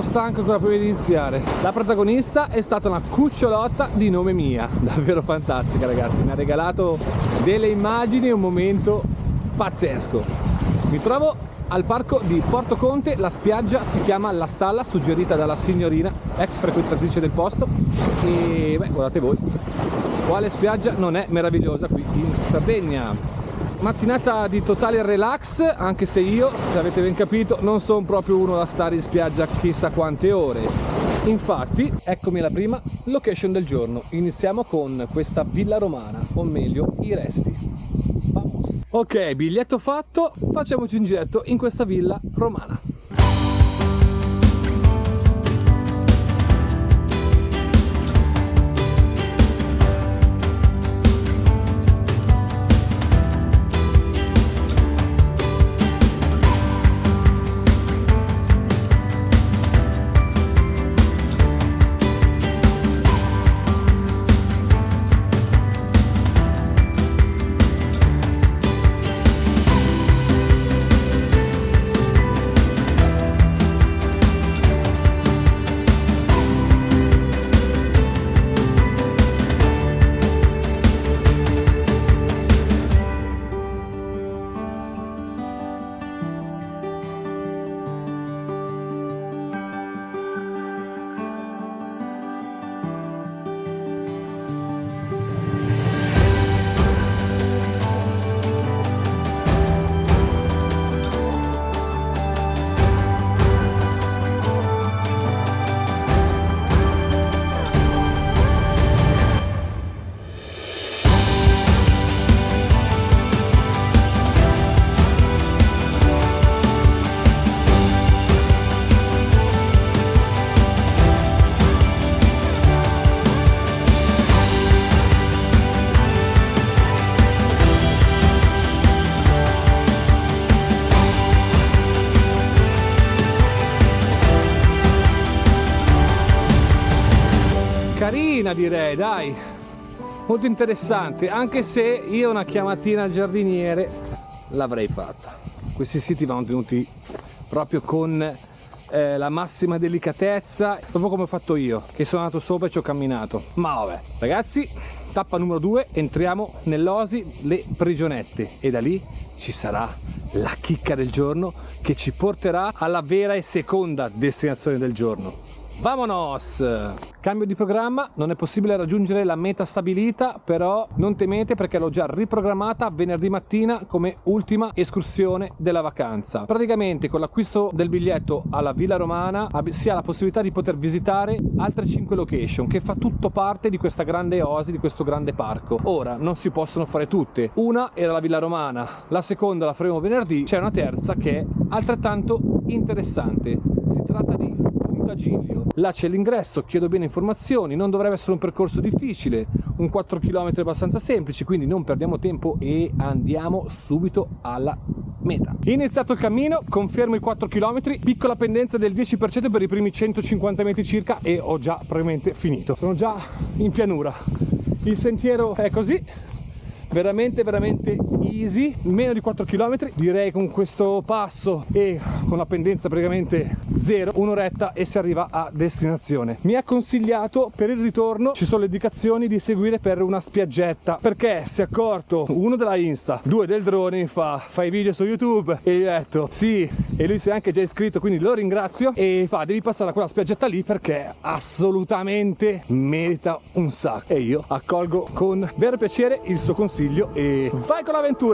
sono stanco ancora prima di iniziare. La protagonista è stata una cucciolotta di nome Mia, davvero fantastica ragazzi, mi ha regalato delle immagini e un momento pazzesco. Mi trovo al parco di Porto Conte, la spiaggia si chiama La Stalla, suggerita dalla signorina, ex frequentatrice del posto, e beh, guardate voi, quale spiaggia non è meravigliosa qui in Sardegna. Mattinata di totale relax, anche se io, se avete ben capito, non sono proprio uno da stare in spiaggia chissà quante ore. Infatti, eccomi alla prima location del giorno. Iniziamo con questa villa romana, o meglio, i resti. Vamos! Ok, biglietto fatto, facciamoci un giretto in questa villa romana. Carina direi, dai, molto interessante, anche se io una chiamatina al giardiniere l'avrei fatta. Questi siti vanno tenuti proprio con la massima delicatezza, proprio come ho fatto io, che sono andato sopra e ci ho camminato. Ma vabbè, ragazzi, tappa numero 2, entriamo nell'Osi Le Prigionette e da lì ci sarà la chicca del giorno che ci porterà alla vera e seconda destinazione del giorno. Vamonos! Cambio di programma, non è possibile raggiungere la meta stabilita, però non temete perché l'ho già riprogrammata venerdì mattina come ultima escursione della vacanza. Praticamente con l'acquisto del biglietto alla Villa Romana si ha la possibilità di poter visitare altre 5 location che fa tutto parte di questa grande oasi, di questo grande parco. Ora non si possono fare tutte, una era la Villa Romana, la seconda la faremo venerdì, c'è una terza che è altrettanto interessante, si tratta di Giglio. Là c'è l'ingresso, chiedo bene informazioni, non dovrebbe essere un percorso difficile, un 4 km abbastanza semplice, quindi non perdiamo tempo e andiamo subito alla meta. Iniziato il cammino, confermo i 4 km, piccola pendenza del 10% per i primi 150 metri circa e ho già praticamente finito. Sono già in pianura, il sentiero è così, veramente easy, meno di 4 km direi con questo passo e con la pendenza praticamente zero, un'oretta e si arriva a destinazione. Mi ha consigliato per il ritorno, ci sono le indicazioni di seguire per una spiaggetta perché si è accorto, uno della Insta, due del drone, mi fai video su YouTube e gli ho detto sì, e lui si è anche già iscritto quindi lo ringrazio e fa devi passare a quella spiaggetta lì perché assolutamente merita un sacco e io accolgo con vero piacere il suo consiglio e vai con l'avventura!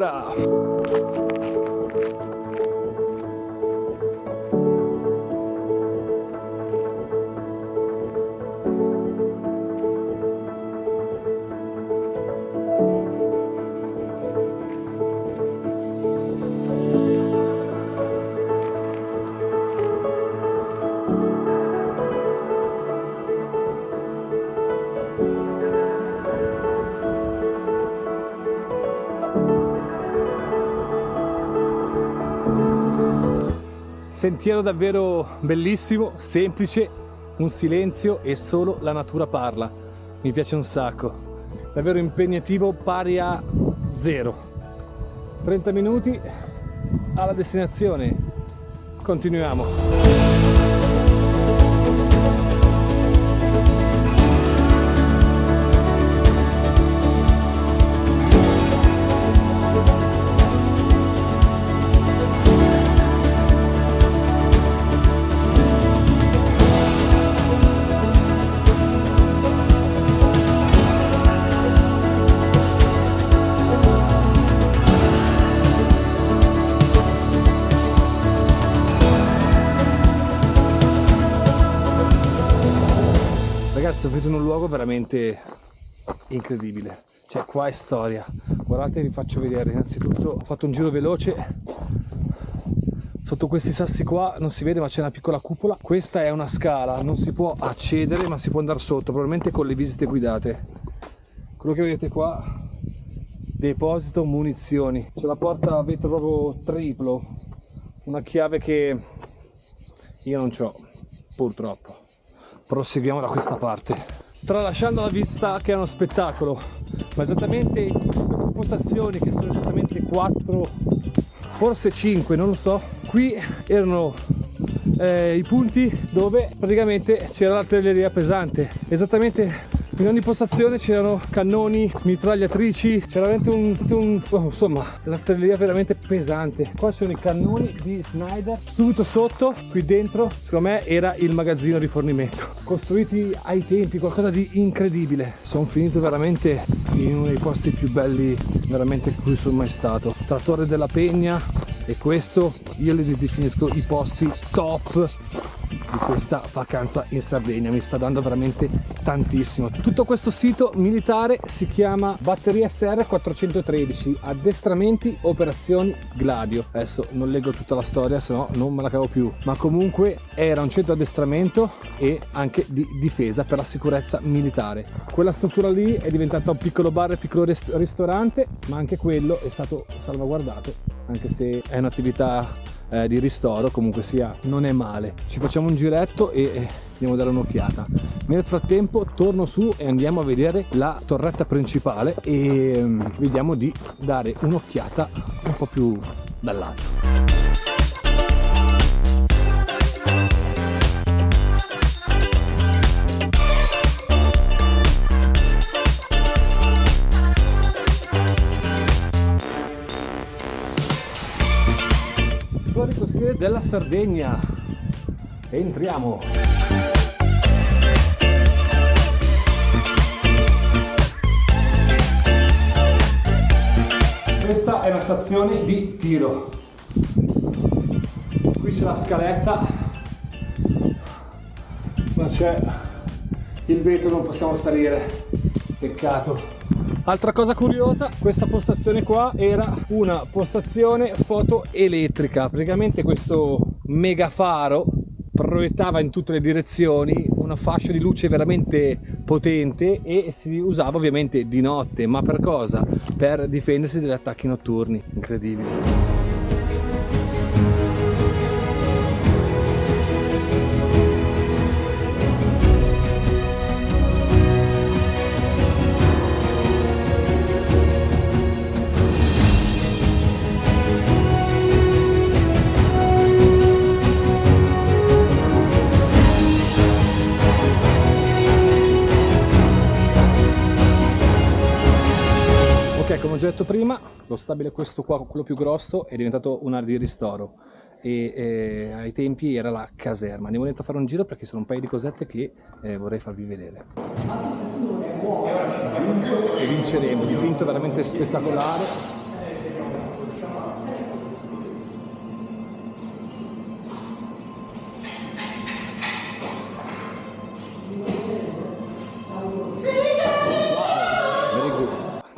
Sentiero davvero bellissimo, semplice, un silenzio e solo la natura parla. Mi piace un sacco, davvero impegnativo pari a 0. 30 minuti alla destinazione, continuiamo. Sono venuto in un luogo veramente incredibile, cioè qua è storia. Guardate, vi faccio vedere. Innanzitutto ho fatto un giro veloce. Sotto questi sassi qua non si vede, ma c'è una piccola cupola. Questa è una scala, non si può accedere ma si può andare sotto, probabilmente con le visite guidate. Quello che vedete qua, deposito munizioni. C'è la porta a vetro proprio triplo, una chiave che io non c'ho purtroppo. Proseguiamo da questa parte, tralasciando la vista che è uno spettacolo, ma esattamente queste postazioni, che sono esattamente 4, forse 5, non lo so, qui erano i punti dove praticamente c'era l'artiglieria pesante. Esattamente in ogni postazione c'erano cannoni, mitragliatrici, c'era veramente insomma, l'artiglieria veramente pesante. Qua sono i cannoni di Snyder. Subito sotto, qui dentro, secondo me era il magazzino di fornimento, costruiti ai tempi, qualcosa di incredibile. Sono finito veramente in uno dei posti più belli veramente in cui sono mai stato, tra Torre della Pegna e questo. Io li definisco i posti top di questa vacanza in Sardegna, mi sta dando veramente tantissimo. Tutto questo sito militare si chiama Batteria SR 413, addestramenti operazioni Gladio. Adesso non leggo tutta la storia, se no non me la cavo più, ma comunque era un centro addestramento e anche di difesa per la sicurezza militare. Quella struttura lì è diventata un piccolo bar e piccolo ristorante, ma anche quello è stato salvaguardato, anche se è un'attività di ristoro, comunque sia non è male. Ci facciamo un giretto e andiamo a dare un'occhiata. Nel frattempo torno su e andiamo a vedere la torretta principale e vediamo di dare un'occhiata un po' più dall'alto. Costiere della Sardegna, entriamo. Questa è una stazione di tiro, qui c'è la scaletta, ma c'è il vetro, non possiamo salire, peccato. Altra cosa curiosa, questa postazione qua era una postazione fotoelettrica. Praticamente questo megafaro proiettava in tutte le direzioni una fascia di luce veramente potente e si usava ovviamente di notte. Ma per cosa? Per difendersi dagli attacchi notturni. Incredibile. Come ho già detto prima, lo stabile questo qua, quello più grosso, è diventato un'area di ristoro e ai tempi era la caserma. Andiamo dentro a fare un giro perché sono un paio di cosette che vorrei farvi vedere. E vinceremo, dipinto veramente spettacolare.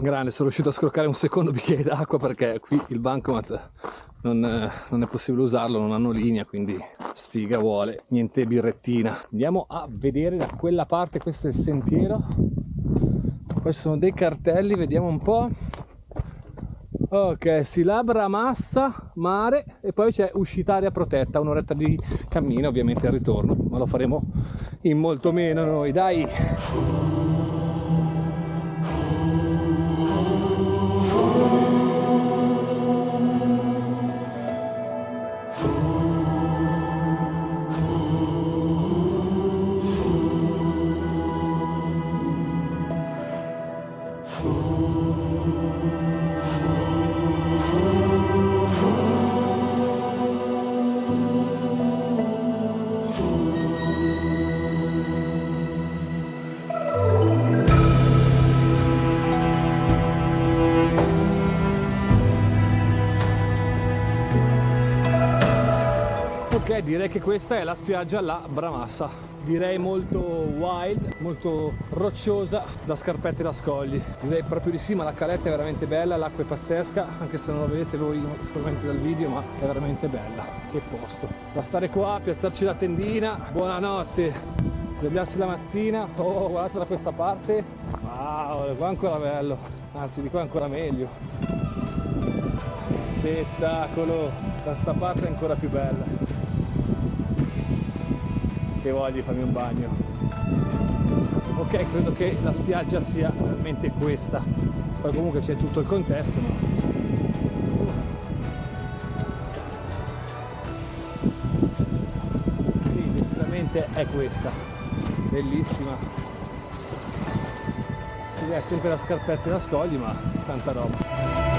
Grande, sono riuscito a scroccare un secondo bicchiere d'acqua perché qui il bancomat non è possibile usarlo, non hanno linea, quindi sfiga vuole, niente birrettina. Andiamo a vedere da quella parte, questo è il sentiero, poi sono dei cartelli, vediamo un po'. Ok, Silabra Massa Mare e poi c'è uscita area protetta, un'oretta di cammino ovviamente al ritorno, ma lo faremo in molto meno noi, dai! Ok, direi che questa è la spiaggia La Bramassa. direi molto wild, molto rocciosa, da scarpette da scogli. Direi proprio di sì, ma la caletta è veramente bella, l'acqua è pazzesca, anche se non lo vedete voi sicuramente dal video, ma è veramente bella. Che posto. Da stare qua, piazzarci la tendina, buonanotte, svegliarsi la mattina, oh guardate da questa parte, wow, qua è ancora bello, anzi di qua è ancora meglio. Spettacolo, da sta parte è ancora più bella. Che voglia di farmi un bagno. Ok, credo che la spiaggia sia realmente questa, poi comunque c'è tutto il contesto, ma sì, decisamente è questa, bellissima. Si vede sempre da scarpette da scogli, ma tanta roba.